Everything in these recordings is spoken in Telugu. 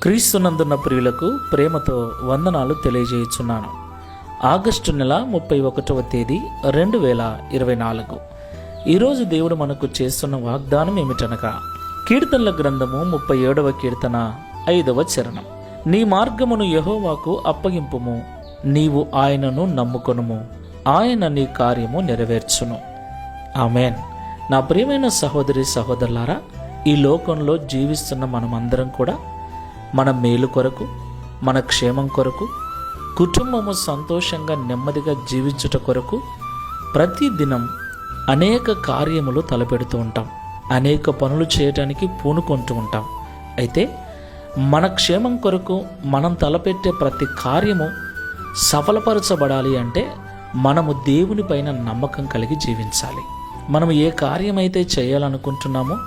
క్రీస్తునందున్న ప్రియులకు ప్రేమతో వందనాలు తెలియజేయుచున్నాను. ఆగస్టు నెల 31వ తేదీ 2024. ఈరోజు దేవుడు మనకు చేస్తున్న వాగ్దానం ఏమిటనగా, కీర్తనల గ్రంథము 37వ కీర్తన 5వ చరణం. నీ మార్గమును యెహోవాకు అప్పగింపుము, నీవు ఆయనను నమ్ముకొనుము, ఆయన నీ కార్యము నెరవేర్చును. ఆమేన్. నా ప్రియమైన సహోదరి సహోదరులారా, ఈ లోకంలో జీవిస్తున్న మనమందరం కూడా మన మేలు కొరకు, మన క్షేమం కొరకు, కుటుంబము సంతోషంగా నెమ్మదిగా జీవించుట కొరకు ప్రతి దినం అనేక కార్యములు తలపెడుతూ ఉంటాం, అనేక పనులు చేయటానికి పూనుకుంటూ ఉంటాం. అయితే మన క్షేమం కొరకు మనం తలపెట్టే ప్రతి కార్యము సఫలపరచబడాలి అంటే మనము దేవుని పైన నమ్మకం కలిగి జీవించాలి. మనం ఏ కార్యమైతే చేయాలనుకుంటున్నామో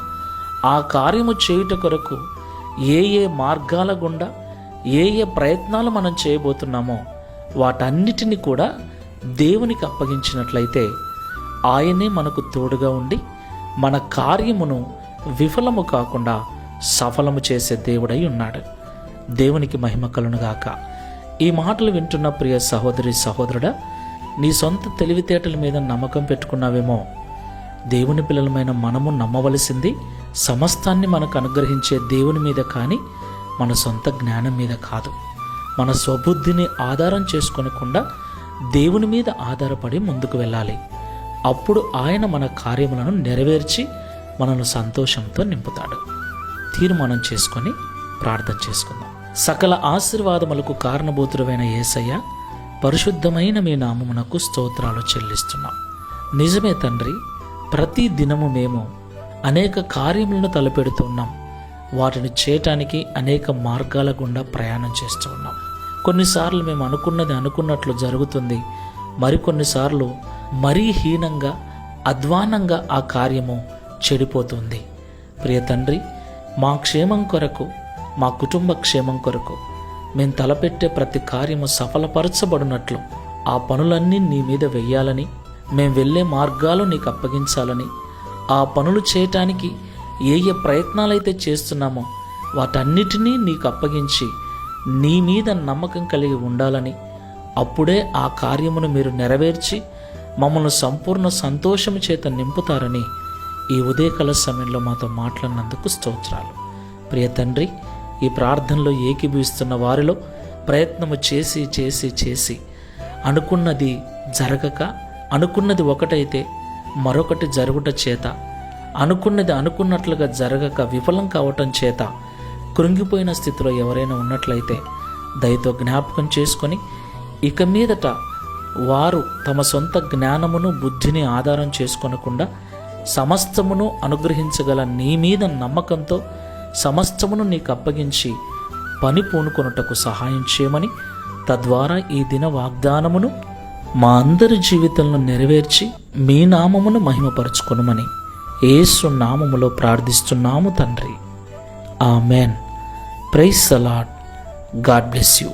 ఆ కార్యము చేయుట కొరకు ఏ మార్గాల గుండా ఏ ప్రయత్నాలు మనం చేయబోతున్నామో వాటన్నిటిని కూడా దేవునికి అప్పగించినట్లయితే ఆయనే మనకు తోడుగా ఉండి మన కార్యమును విఫలము కాకుండా సఫలము చేసే దేవుడై ఉన్నాడు. దేవునికి మహిమ కలుగునుగాక. ఈ మాటలు వింటున్న ప్రియ సహోదరి సహోదరుడా, నీ సొంత తెలివితేటల మీద నమ్మకం పెట్టుకున్నావేమో. దేవుని పిల్లలమైన మనము నమ్మవలసింది సమస్తాన్ని మనకు అనుగ్రహించే దేవుని మీద కానీ మన సొంత జ్ఞానం మీద కాదు. మన స్వబుద్ధిని ఆధారం చేసుకోనకుండా దేవుని మీద ఆధారపడి ముందుకు వెళ్ళాలి. అప్పుడు ఆయన మన కార్యములను నెరవేర్చి మనను సంతోషంతో నింపుతాడు. తీర్మానం చేసుకొని ప్రార్థన చేసుకుందాం. సకల ఆశీర్వాదములకు కారణభూతుడైన యేసయ్య, పరిశుద్ధమైన మీ నామమునకు స్తోత్రాలు చెల్లిస్తున్నాం. నిజమే తండ్రి, ప్రతి దినము మేము అనేక కార్యములను తలపెడుతున్నాం. వాటిని చేయటానికి అనేక మార్గాల గుండా ప్రయాణం చేస్తూ ఉన్నాం. కొన్నిసార్లు మేము అనుకున్నది అనుకున్నట్లు జరుగుతుంది, మరికొన్నిసార్లు మరీ హీనంగా అధ్వానంగా ఆ కార్యము చెడిపోతుంది. ప్రియ తండ్రి, మా క్షేమం కొరకు, మా కుటుంబ క్షేమం కొరకు మేము తలపెట్టే ప్రతి కార్యము సఫలపరచబడినట్లు ఆ పనులన్నీ నీ మీద వెయ్యాలని, మేము వెళ్ళే మార్గాలు నీకు అప్పగించాలని, ఆ పనులు చేయటానికి ఏ ప్రయత్నాలైతే చేస్తున్నామో వాటన్నిటినీ నీకు అప్పగించి నీ మీద నమ్మకం కలిగి ఉండాలని, అప్పుడే ఆ కార్యమును మీరు నెరవేర్చి మమ్మల్ని సంపూర్ణ సంతోషము చేత నింపుతారని ఈ ఉదయకాల సమయంలో మాతో మాట్లాడినందుకు స్తోత్రాలు. ప్రియ తండ్రి, ఈ ప్రార్థనలో ఏకీభవిస్తున్న వారిలో ప్రయత్నము చేసి చేసి చేసి అనుకున్నది జరగక, అనుకున్నది ఒకటైతే మరొకటి జరుగుట చేత, అనుకున్నది అనుకున్నట్లుగా జరగక విఫలం కావటం చేత కృంగిపోయిన స్థితిలో ఎవరైనా ఉన్నట్లయితే దయతో జ్ఞాపకం చేసుకొని ఇక మీదట వారు తమ సొంత జ్ఞానమును బుద్ధిని ఆధారం చేసుకొనకుండా సమస్తమును అనుగ్రహించగల నీ మీద నమ్మకంతో సమస్తమును నీకు అప్పగించి పని పూనుకొనుటకు సహాయం చేయమని, తద్వారా ఈ దిన వాగ్దానమును మా అందరి జీవితంలో నెరవేర్చి మీ నామమును మహిమపరచుకొనుమని యేసు నామములో ప్రార్థిస్తున్నాము తండ్రి. Amen. Praise the Lord. God bless you.